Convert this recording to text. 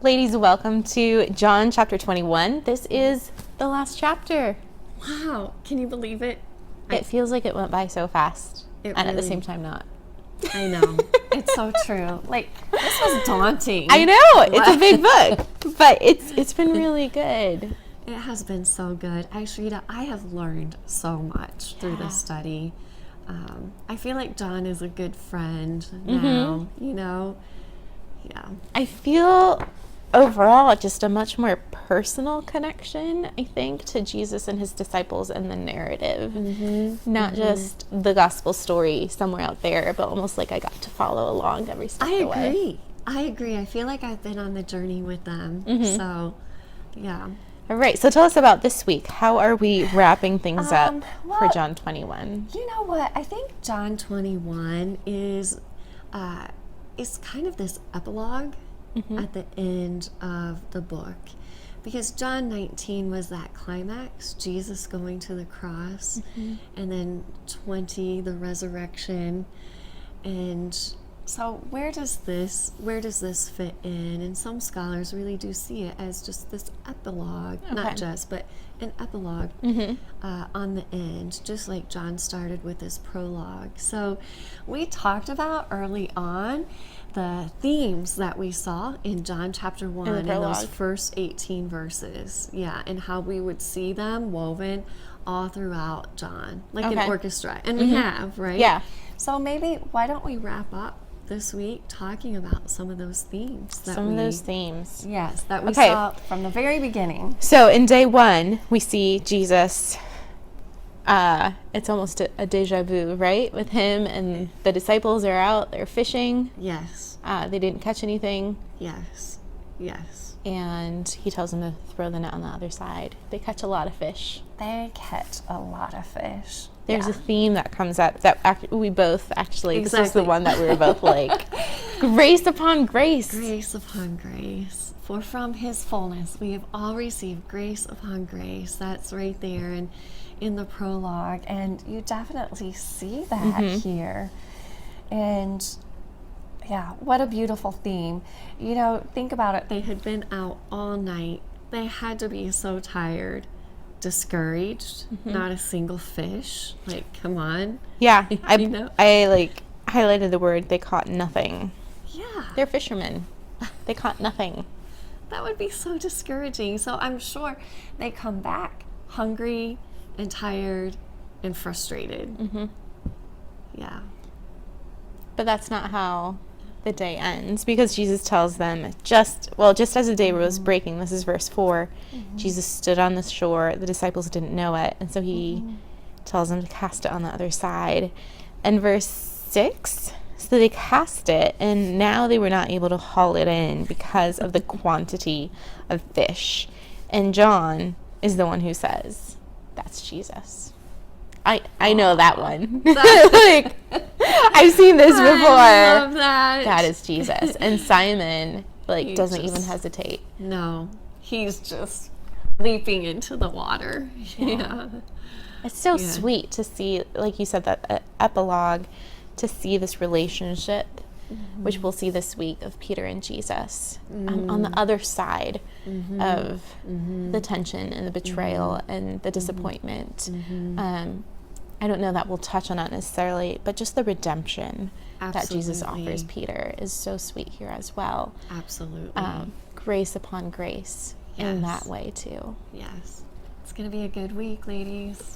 Ladies, welcome to John chapter 21. This is the last chapter. Wow, can you believe it? It feels like it went by so fast, and at the really- same time not. I know. It's so true. Like, this was daunting. I know, it's a big book, but it's been really good. It has been so good. Ashrita, I have learned so much through this study. I feel like John is a good friend now, Yeah. I feel overall just a much more personal connection, I think, to Jesus and his disciples and the narrative. Not just the gospel story somewhere out there, but almost like I got to follow along every step of the way. I agree. I feel like I've been on the journey with them. So, yeah. All right, so tell us about this week. How are we wrapping things up for well, John 21? You know what? I think John 21 is kind of this epilogue at the end of the book, because John 19 was that climax, Jesus going to the cross, and then 20, the resurrection. And so where does this fit in? And some scholars really do see it as just this epilogue, not just, but an epilogue on the end, just like John started with his prologue. So we talked about early on the themes that we saw in John chapter 1 in those first 18 verses. Yeah, and how we would see them woven all throughout John, like an orchestra. And we have, right? Yeah. So maybe why don't we wrap up this week talking about some of those themes that Yes, that we saw from the very beginning. So in day 1, we see Jesus. It's almost a deja vu, right? With him and the disciples are out, they're fishing. Yes. They didn't catch anything. Yes. And he tells them to throw the net on the other side. They catch a lot of fish. They catch a lot of fish. There's a theme that comes up that we both actually, this is the one that we were both like, grace upon grace. Grace upon grace. For from his fullness, we have all received grace upon grace. That's right there in the prologue. And you definitely see that here. And yeah, what a beautiful theme. Think about it. They had been out all night. They had to be so tired. Discouraged, not a single fish. Like, come on. Yeah, I highlighted the word, they caught nothing. Yeah. They're fishermen. They caught nothing. That would be so discouraging. So I'm sure they come back hungry and tired and frustrated. Yeah. But that's not how the day ends, because Jesus tells them just as the day was breaking, this is verse 4, Jesus stood on the shore, the disciples didn't know it, and so he tells them to cast it on the other side. And verse 6, so they cast it, and now they were not able to haul it in because of the quantity of fish. And John is the one who says, that's Jesus. I know that one. Like, I've seen this before. I love that. That is Jesus. And Simon doesn't even hesitate. No, he's just leaping into the water. Yeah. It's so sweet to see, like you said, that epilogue, to see this relationship, which we'll see this week, of Peter and Jesus on the other side of the tension and the betrayal and the disappointment. I don't know that we'll touch on that necessarily, but just the redemption that Jesus offers Peter is so sweet here as well. Absolutely. Grace upon grace in that way too. Yes. It's going to be a good week, ladies.